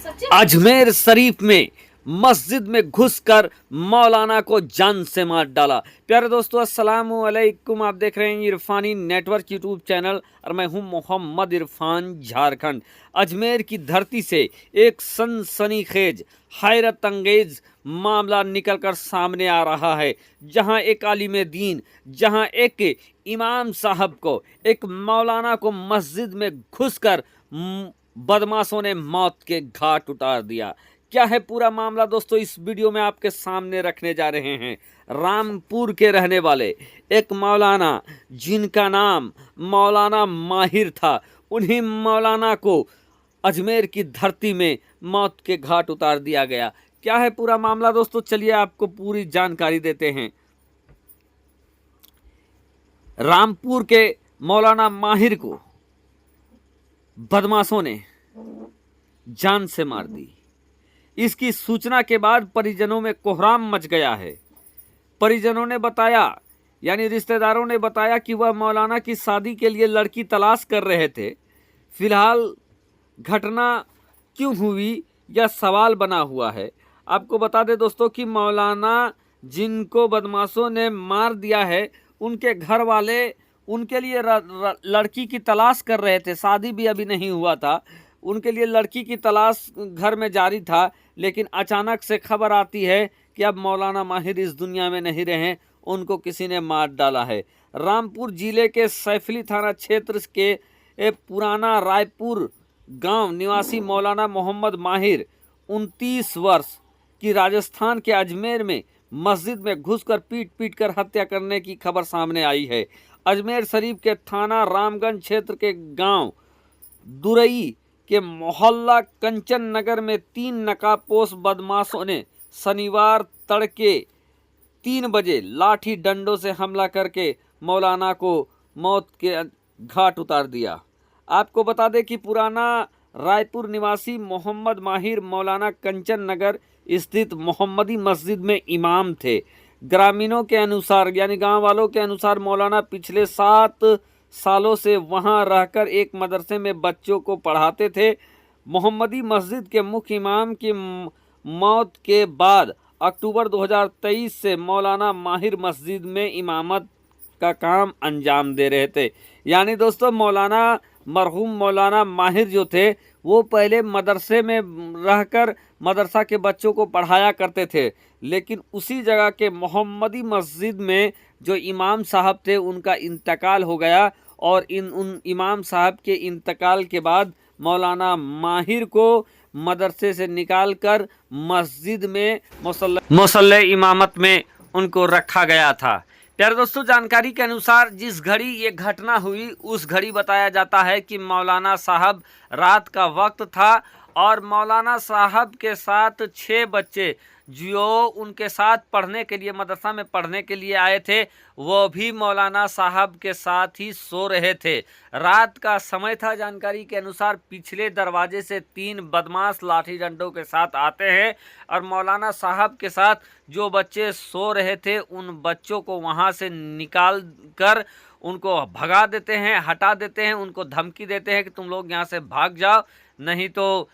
अजमेर शरीफ में मस्जिद में घुसकर मौलाना को जान से मार डाला। प्यारे दोस्तों, अस्सलाम वालेकुम। आप देख रहे हैं इरफानी नेटवर्क यूट्यूब चैनल और मैं हूं मोहम्मद इरफान, झारखंड। अजमेर की धरती से एक सनसनीखेज हैरत अंगेज मामला निकलकर सामने आ रहा है, जहां एक आलिम दीन, जहां एक इमाम साहब को, एक मौलाना को मस्जिद में घुसकर बदमाशों ने मौत के घाट उतार दिया। क्या है पूरा मामला दोस्तों, इस वीडियो में आपके सामने रखने जा रहे हैं। रामपुर के रहने वाले एक मौलाना, जिनका नाम मौलाना माहिर था, उन्हीं मौलाना को अजमेर की धरती में मौत के घाट उतार दिया गया। क्या है पूरा मामला दोस्तों, चलिए आपको पूरी जानकारी देते हैं। रामपुर के मौलाना माहिर को बदमाशों ने जान से मार दी। इसकी सूचना के बाद परिजनों में कोहराम मच गया है। परिजनों ने बताया, यानी रिश्तेदारों ने बताया कि वह मौलाना की शादी के लिए लड़की तलाश कर रहे थे। फिलहाल घटना क्यों हुई यह सवाल बना हुआ है। आपको बता दें दोस्तों कि मौलाना जिनको बदमाशों ने मार दिया है, उनके घर वाले उनके लिए लड़की की तलाश कर रहे थे। शादी भी अभी नहीं हुआ था, उनके लिए लड़की की तलाश घर में जारी था। लेकिन अचानक से खबर आती है कि अब मौलाना माहिर इस दुनिया में नहीं रहे, उनको किसी ने मार डाला है। रामपुर जिले के सैफली थाना क्षेत्र के पुराना रायपुर गांव निवासी मौलाना मोहम्मद माहिर 29 वर्ष की राजस्थान के अजमेर में मस्जिद में घुसकर पीट कर हत्या करने की खबर सामने आई है। अजमेर शरीफ के थाना रामगंज क्षेत्र के गांव दुरई के मोहल्ला कंचन नगर में 3 नकाबपोश बदमाशों ने शनिवार तड़के 3 बजे लाठी डंडों से हमला करके मौलाना को मौत के घाट उतार दिया। आपको बता दें कि पुराना रायपुर निवासी मोहम्मद माहिर मौलाना कंचन नगर स्थित मोहम्मदी मस्जिद में इमाम थे। ग्रामीणों के अनुसार, यानी गांव वालों के अनुसार, मौलाना पिछले 7 सालों से वहां रहकर एक मदरसे में बच्चों को पढ़ाते थे। मोहम्मदी मस्जिद के मुख्य इमाम की मौत के बाद अक्टूबर 2023 से मौलाना माहिर मस्जिद में इमामत का काम अंजाम दे रहे थे। यानी दोस्तों, मरहूम मौलाना माहिर जो थे, वो पहले मदरसे में रहकर मदरसा के बच्चों को पढ़ाया करते थे। लेकिन उसी जगह के मोहम्मदी मस्जिद में जो इमाम साहब थे, उनका इंतकाल हो गया और उन इमाम साहब के इंतकाल के बाद मौलाना माहिर को मदरसे से निकालकर मस्जिद में मुसल्ले इमामत में उनको रखा गया था। प्यारे दोस्तों, जानकारी के अनुसार जिस घड़ी ये घटना हुई, उस घड़ी बताया जाता है कि मौलाना साहब रात का वक्त था और मौलाना साहब के साथ 6 बच्चे जो उनके साथ पढ़ने के लिए, मदरसा में पढ़ने के लिए आए थे, वो भी मौलाना साहब के साथ ही सो रहे थे। रात का समय था। जानकारी के अनुसार पिछले दरवाजे से 3 बदमाश लाठी डंडों के साथ आते हैं और मौलाना साहब के साथ जो बच्चे सो रहे थे, उन बच्चों को वहां से निकाल कर उनको भगा देते हैं, हटा देते हैं, उनको धमकी देते हैं कि तुम लोग यहाँ से भाग जाओ, नहीं तो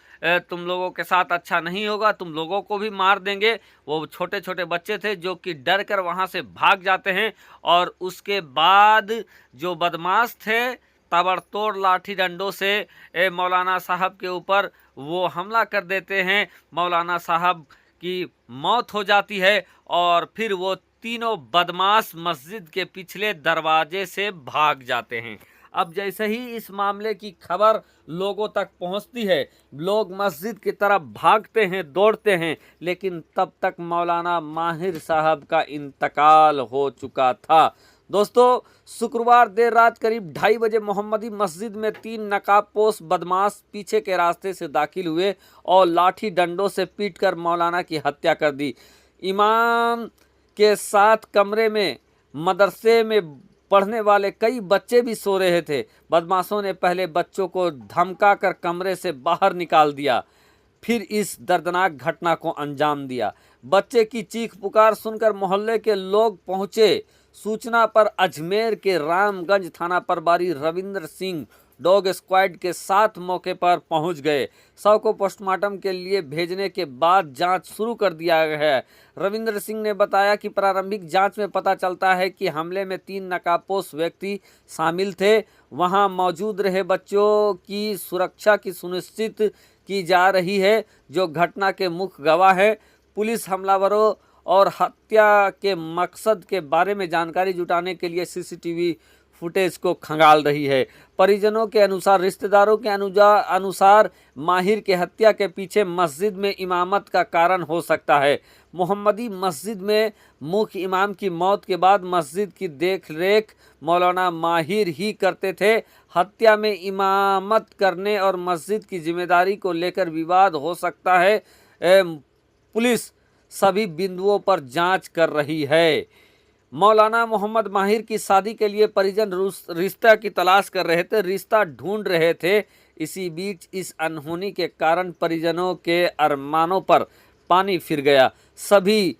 तुम लोगों के साथ अच्छा नहीं होगा, तुम लोगों को भी मार देंगे। वो छोटे छोटे बच्चे थे जो कि डर कर वहाँ से भाग जाते हैं और उसके बाद जो बदमाश थे, ताबड़तोड़ लाठी डंडों से मौलाना साहब के ऊपर वो हमला कर देते हैं। मौलाना साहब की मौत हो जाती है और फिर वो तीनों बदमाश मस्जिद के पिछले दरवाजे से भाग जाते हैं। अब जैसे ही इस मामले की खबर लोगों तक पहुंचती है, लोग मस्जिद की तरफ भागते हैं, दौड़ते हैं, लेकिन तब तक मौलाना माहिर साहब का इंतकाल हो चुका था। दोस्तों, शुक्रवार देर रात करीब 2:30 बजे मोहम्मदी मस्जिद में 3 नकाबपोश बदमाश पीछे के रास्ते से दाखिल हुए और लाठी डंडों से पीटकर मौलाना की हत्या कर दी। इमाम के साथ कमरे में मदरसे में पढ़ने वाले कई बच्चे भी सो रहे थे। बदमाशों ने पहले बच्चों को धमकाकर कमरे से बाहर निकाल दिया, फिर इस दर्दनाक घटना को अंजाम दिया। बच्चे की चीख पुकार सुनकर मोहल्ले के लोग पहुंचे। सूचना पर अजमेर के रामगंज थाना प्रभारी रविंद्र सिंह डॉग स्क्वाड के साथ मौके पर पहुंच गए। शव को पोस्टमार्टम के लिए भेजने के बाद जांच शुरू कर दिया गया है। रविंद्र सिंह ने बताया कि प्रारंभिक जांच में पता चलता है कि हमले में 3 नकाबपोश व्यक्ति शामिल थे। वहां मौजूद रहे बच्चों की सुरक्षा की सुनिश्चित की जा रही है, जो घटना के मुख्य गवाह है। पुलिस हमलावरों और हत्या के मकसद के बारे में जानकारी जुटाने के लिए सीसीटीवी फुटेज को खंगाल रही है। परिजनों के अनुसार, रिश्तेदारों के अनुसार माहिर के हत्या के पीछे मस्जिद में इमामत का कारण हो सकता है। मोहम्मदी मस्जिद में मुख्य इमाम की मौत के बाद मस्जिद की देखरेख मौलाना माहिर ही करते थे। हत्या में इमामत करने और मस्जिद की जिम्मेदारी को लेकर विवाद हो सकता है। पुलिस सभी बिंदुओं पर जांच कर रही है। मौलाना मोहम्मद माहिर की शादी के लिए परिजन रिश्ता की तलाश कर रहे थे, रिश्ता ढूंढ रहे थे। इसी बीच इस अनहोनी के कारण परिजनों के अरमानों पर पानी फिर गया। सभी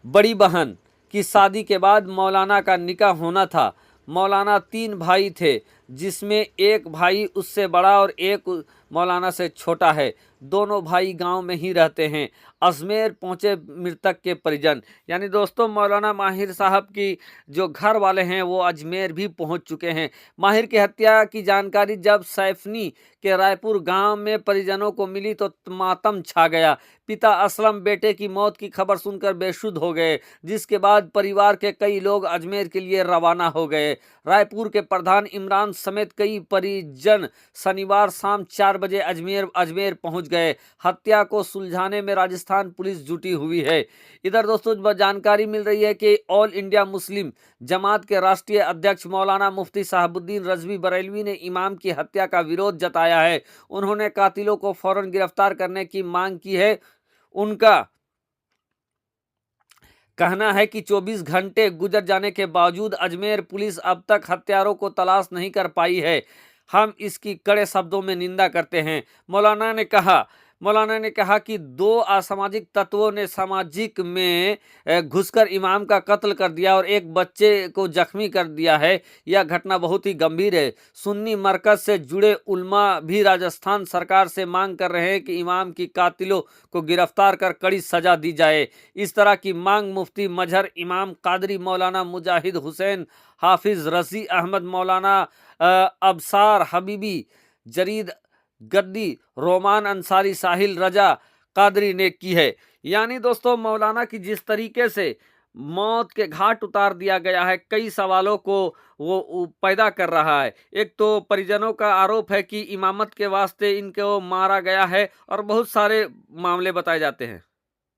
बड़ी बहन की शादी के बाद मौलाना का निकाह होना था। मौलाना 3 भाई थे, जिसमें एक भाई उससे बड़ा और एक मौलाना से छोटा है। दोनों भाई गांव में ही रहते हैं। अजमेर पहुंचे मृतक के परिजन, यानी दोस्तों मौलाना माहिर साहब की जो घर वाले हैं वो अजमेर भी पहुंच चुके हैं। माहिर की हत्या की जानकारी जब सैफनी के रायपुर गांव में परिजनों को मिली तो मातम छा गया। पिता असलम बेटे की मौत की खबर सुनकर बेसुध हो गए, जिसके बाद परिवार के कई लोग अजमेर के लिए रवाना हो गए। रायपुर के प्रधान इमरान समेत कई परिजन शनिवार शाम 4 बजे अजमेर पहुंच गए। हत्या को सुलझाने में राजस्थान पुलिस जुटी हुई है। इधर दोस्तों जानकारी मिल रही है कि ऑल इंडिया मुस्लिम जमात के राष्ट्रीय अध्यक्ष मौलाना मुफ्ती साहबुद्दीन रजवी बरेलवी ने इमाम की हत्या का विरोध जताया है। उन्होंने कातिलों को फौरन गिरफ्तार करने की मांग की है। उनका कहना है कि 24 घंटे गुजर जाने के बावजूद अजमेर पुलिस अब तक हत्यारों को तलाश नहीं कर पाई है। हम इसकी कड़े शब्दों में निंदा करते हैं। मौलाना ने कहा कि 2 असामाजिक तत्वों ने सामाजिक में घुसकर इमाम का कत्ल कर दिया और एक बच्चे को जख्मी कर दिया है। यह घटना बहुत ही गंभीर है। सुन्नी मरकज से जुड़े उल्मा भी राजस्थान सरकार से मांग कर रहे हैं कि इमाम की कातिलों को गिरफ्तार कर कड़ी सजा दी जाए। इस तरह की मांग मुफ्ती मजहर इमाम कादरी, मौलाना मुजाहिद हुसैन, हाफिज रजी अहमद, मौलाना अबसार हबीबी, जरीद गद्दी, रोमान अंसारी, साहिल रजा कादरी ने की है। यानी दोस्तों मौलाना की जिस तरीके से मौत के घाट उतार दिया गया है, कई सवालों को वो पैदा कर रहा है। एक तो परिजनों का आरोप है कि इमामत के वास्ते इनको मारा गया है और बहुत सारे मामले बताए जाते हैं।